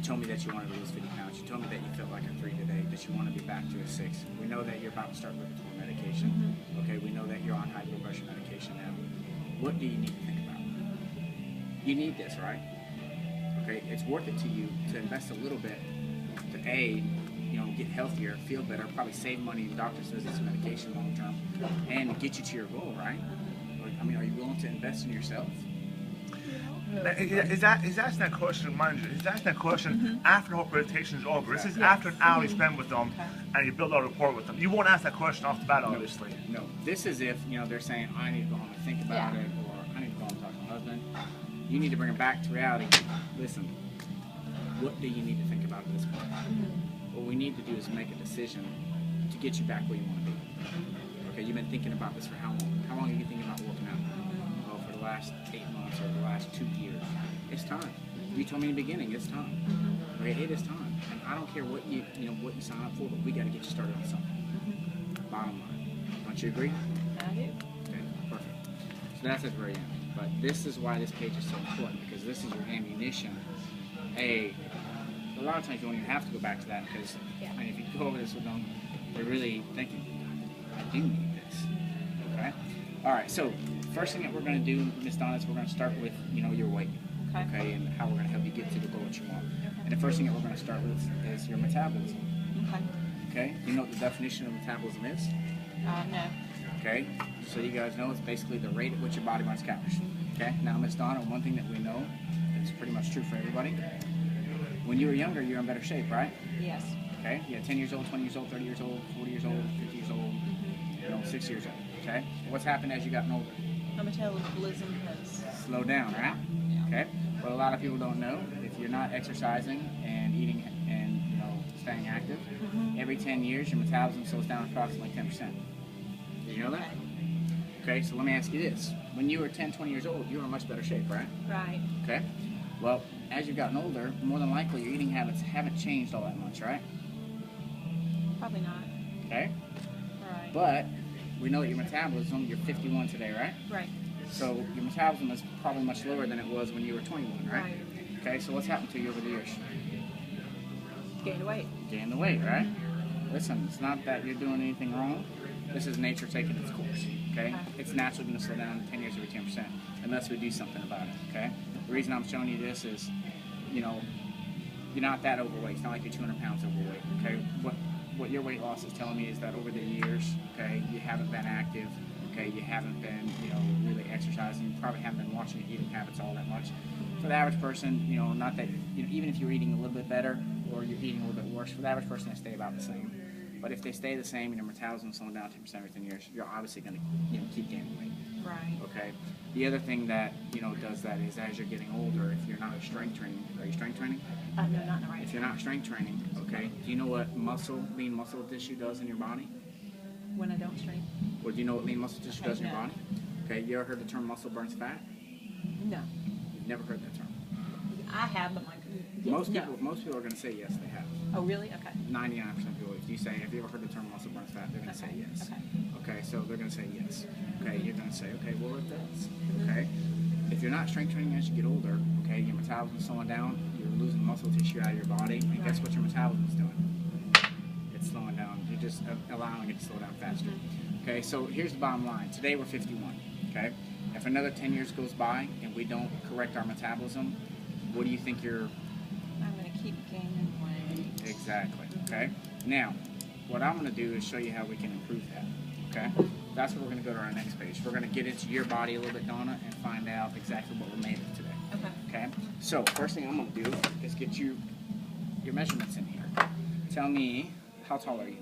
told me that you wanted to lose 50 pounds. You told me that you felt like a 3 today, that you want to be back to a 6. We know that you're about to start Lipitor medication. Okay, we know that you're on high blood pressure medication now. What do you need to think about? You need this, right? Okay, it's worth it to you to invest a little bit to A, get healthier, feel better, probably save money in doctor's visits and medication long term, and get you to your goal, right? I mean, are you willing to invest in yourself? Is asking that question, mind you, is asking that question after the whole presentation is over. This is after an hour you spend with them and you build out a rapport with them. You won't ask that question off the bat, obviously. No. This is if, they're saying, I need to go home and think about it, or I need to go home and talk to my husband. You need to bring them back to reality. Listen, what do you need to think about at this point? What we need to do is make a decision to get you back where you want to be. Okay, you've been thinking about this for how long? How long have you been thinking about working out? Well, for the last 8 months or the last 2 years. It's time. You told me in the beginning, it's time. Okay, it is time. And I don't care what you sign up for, but we got to get you started on something. Bottom line. Don't you agree? I do. Okay, perfect. So that's at the very end. But this is why this page is so important, because this is your ammunition. A lot of times you don't even have to go back to that, because if you go over this with them, they're really thinking, I do need this. Okay? All right, so first thing that we're going to do, Ms. Donna, is we're going to start with, your weight. Okay, and how we're going to help you get to the goal that you want. And the first thing that we're going to start with is your metabolism. Okay? You know what the definition of metabolism is? No. Okay? So you guys know it's basically the rate at which your body burns calories. Okay? Now, Ms. Donna, one thing that we know, it's pretty much true for everybody. When you were younger, you were in better shape, right? Yes. Okay? You had 10 years old, 20 years old, 30 years old, 40 years old, 50 years old, 6 years old. Okay? What's happened as you gotten older? My metabolism has Slowed down, right? Okay? What a lot of people don't know, if you're not exercising and eating and staying active, every 10 years your metabolism slows down approximately 10%. Did you know that? Okay, so let me ask you this. When you were 10, 20 years old, you were in much better shape, right? Right. Okay? Well, as you've gotten older, more than likely your eating habits haven't changed all that much, right? Probably not. Okay? Right. But we know that your metabolism, you're 51 today, right? Right. So your metabolism is probably much lower than it was when you were 21, right? Right. Okay, so what's happened to you over the years? Gained weight. Gain the weight, right? Listen, it's not that you're doing anything wrong. This is nature taking its course, okay? It's naturally going to slow down in 10 years over 10% unless we do something about it, okay? The reason I'm showing you this is, you're not that overweight. It's not like you're 200 pounds overweight, okay? What your weight loss is telling me is that over the years, okay, you haven't been active, okay, you haven't been, really exercising, you probably haven't been watching your eating habits all that much. For the average person, not that, even if you're eating a little bit better or you're eating a little bit worse, for the average person, they stay about the same. But if they stay the same and your metabolism is slowing down 10% every 10 years, you're obviously going to keep gaining weight. Right. Okay. The other thing that does that is as you're getting older, if you're not strength training, are you strength training? No, not right. If you're not strength training, okay, do you know what lean muscle tissue does in your body? When I don't strain. Well, do you know what lean muscle tissue does in your no. body? Okay, you ever heard the term muscle burns fat? No. You've never heard that term. I have, but Most people are going to say yes, they have. Oh, really? Okay. 99% of people, if you say, have you ever heard the term muscle burns fat, they're going to say yes. Okay, so they're going to say yes. Okay, you're going to say, okay, well, it does. Okay? If you're not strength training as you get older, okay, your metabolism is slowing down, you're losing muscle tissue out of your body, and guess what your metabolism is doing? It's slowing down. You're just allowing it to slow down faster. Okay, so here's the bottom line. Today we're 51, okay? If another 10 years goes by and we don't correct our metabolism, what do you think I'm going to keep gaining weight. Exactly, okay? Now, what I'm going to do is show you how we can improve that, okay? That's what we're going to go to our next page. We're going to get into your body a little bit, Donna, and find out exactly what we're made of today. Okay? So, first thing I'm going to do is get you your measurements in here. Tell me, how tall are you?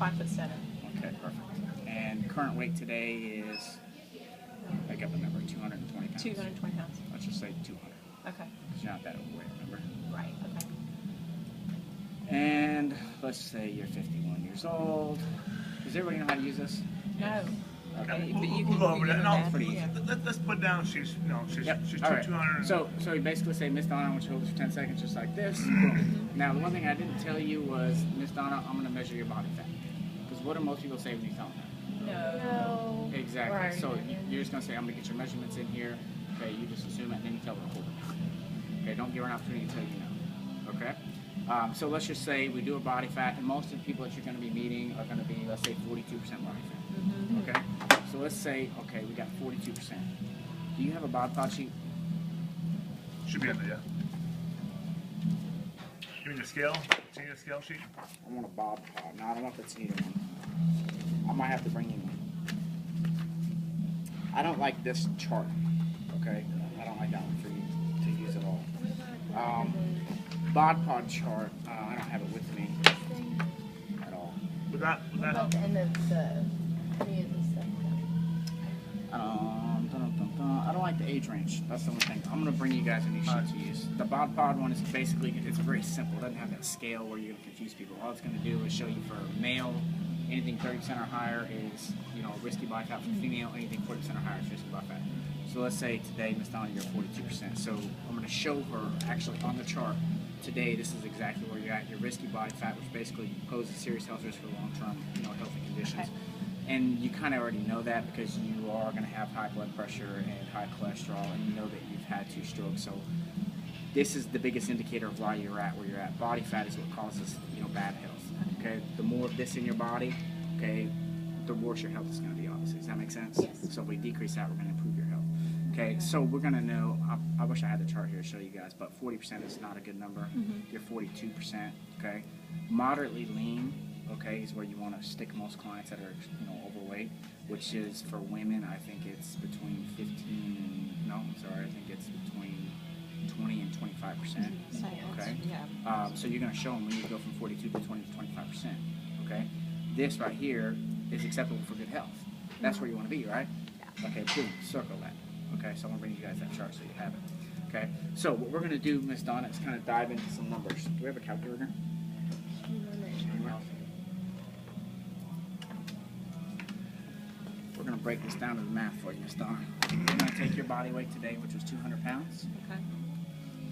5'7". Okay, perfect. And current weight today is, make up a number, 220 pounds. 220 pounds. Let's just say 200. Okay. Because you're not that overweight, remember? Right. Okay. And let's say you're 51 years old. Does everybody know how to use this? No. Okay. But you We'll can go over that. No, pretty easy. let's put down she's Yep. she's All right. 200. So you basically say, Miss Donna, I want you to hold this for 10 seconds just like this. Boom. Now, the one thing I didn't tell you was, Miss Donna, I'm going to measure your body fat. Because what do most people say when you tell them that? No. Exactly. Right. So you're just going to say, I'm going to get your measurements in here. Okay, you just assume it and then you tell her to hold it. Okay, don't give her an opportunity to tell you no. Okay. So let's just say we do a body fat, and most of the people that you're going to be meeting are going to be, let's say, 42% body fat. Okay. So let's say, okay, we got 42%. Do you have a bod pod sheet? Should be in there, yeah. You mean the scale? See the scale sheet? I want a bod pod. No, I don't want the Tanita one. I might have to bring you one. I don't like this chart. Okay. I don't like that one for you to use at all. Bod pod chart. I don't have it with me at all. Would that About the end of any of this stuff. I don't like the age range. That's the only thing. I'm gonna bring you guys a new sheet to use. The bod pod one is basically, it's very simple. It doesn't have that scale where you're gonna confuse people. All it's gonna do is show you for male, anything 30% or higher is, you know, risky body fat. For female, anything 40% or higher is risky body fat. So let's say today, Miss Donna, you're 42%. So I'm gonna show her actually on the chart today. This is exactly where you're at. Your risky body fat, which basically poses serious health risk for long-term, you know, healthy conditions. Okay. And you kind of already know that because you are going to have high blood pressure and high cholesterol, and you know that you've had 2 strokes. So this is the biggest indicator of why you're at where you're at. Body fat is what causes, you know, bad health. Okay, the more of this in your body, okay, the worse your health is going to be. Obviously, does that make sense? Yes. So if we decrease that, we're going to improve your health. Okay, so we're going to know. I wish I had the chart here to show you guys, but 40% is not a good number. You're 42%. Okay, moderately lean. Okay, is where you want to stick most clients that are, you know, overweight, which is for women. I think it's between 15. No, I'm sorry. I think it's between 20 and 25%. Okay. Yeah. So you're going to show them when you go from 42 to 20 to 25%. Okay. This right here is acceptable for good health. That's where you want to be, right? Yeah. Okay. Boom. Circle that. Okay. So I'm going to bring you guys that chart so you have it. Okay. So what we're going to do, Miss Donna, is kind of dive into some numbers. Do we have a calculator? We're going to break this down to the math for you, Miss Donna. We're going to take your body weight today, which was 200 pounds. Okay.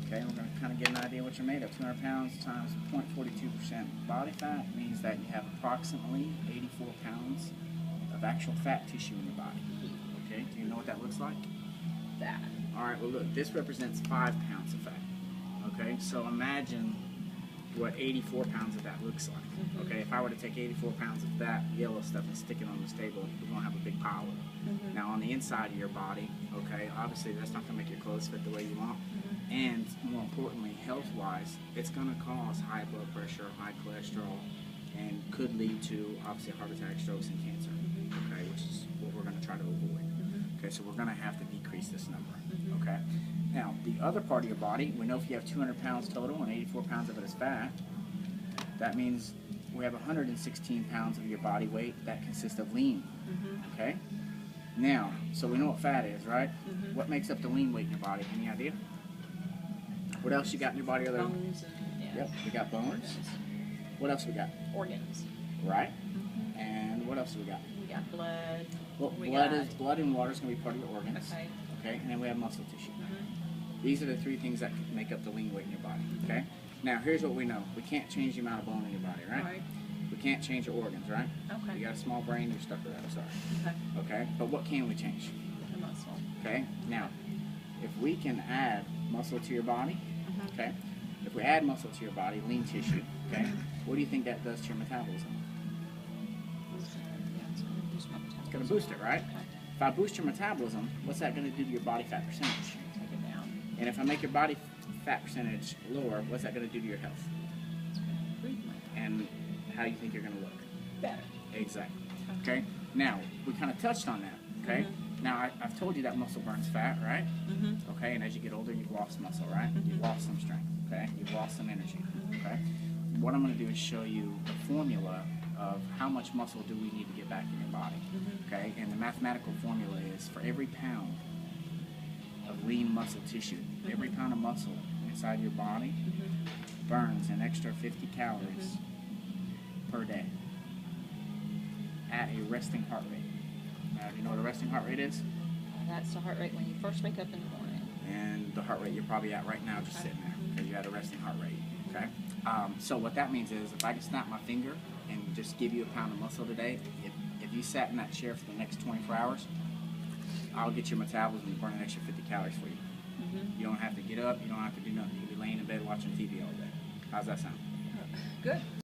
Okay, we're going to kind of get an idea what you're made of. 200 pounds times 0.42% body fat means that you have approximately 84 pounds of actual fat tissue in your body. Okay, do you know what that looks like? That. All right, well look, this represents 5 pounds of fat. Okay, so imagine what 84 pounds of that looks like. Okay, if I were to take 84 pounds of that yellow stuff and stick it on this table, we're going to have a big pile of it. Now on the inside of your body, okay, obviously that's not going to make your clothes fit the way you want. And more importantly, health-wise, it's going to cause high blood pressure, high cholesterol, and could lead to obviously heart attack, strokes, and cancer. Okay, which is what we're going to try to avoid. Okay, so we're going to have to decrease this number. Okay, now the other part of your body, we know if you have 200 pounds total and 84 pounds of it is fat, that means we have 116 pounds of your body weight that consists of lean. Okay, now, so we know what fat is, right? What makes up the lean weight in your body? Any idea? What else you got in your body other than? Bones and yeah. Yep, we got bones. What else we got? Organs. Right? And what else do we got? We got blood. Well, We blood got- is blood and water is going to be part of your organs. Okay. Okay, and then we have muscle tissue. These are the 3 things that make up the lean weight in your body. Okay. Now here's what we know: we can't change the amount of bone in your body, right? Right. We can't change your organs, right? Okay. You got a small brain, you're stuck with that. Sorry. Okay. Okay. But what can we change? The muscle. Okay. Now, if we can add muscle to your body, okay. If we add muscle to your body, lean tissue, okay. What do you think that does to your metabolism? It's going to boost it, right? Okay. If I boost your metabolism, what's that going to do to your body fat percentage? Take it down. And if I make your body fat percentage lower, what's that going to do to your health? It's going to improve my And how do you think you're going to look? better. Exactly. Okay. Now we kind of touched on that. Okay. Now I've told you that muscle burns fat, right? Okay. And as you get older, you've lost muscle, right? You've lost some strength. Okay. You've lost some energy. Okay. What I'm going to do is show you the formula of how much muscle do we need to get back in your body. Okay. And the mathematical formula is for every pound of lean muscle tissue, every pound of muscle inside your body burns an extra 50 calories per day at a resting heart rate. Now, do you know what a resting heart rate is? That's the heart rate when you first wake up in the morning. And the heart rate you're probably at right now, just sitting there. Okay, you had a resting heart rate. Okay. So what that means is, if I can snap my finger and just give you a pound of muscle today, if you sat in that chair for the next 24 hours, I'll get your metabolism to burn an extra 50 calories for you. You don't have to get up. You don't have to do nothing. You can be laying in bed watching TV all day. How's that sound? Good.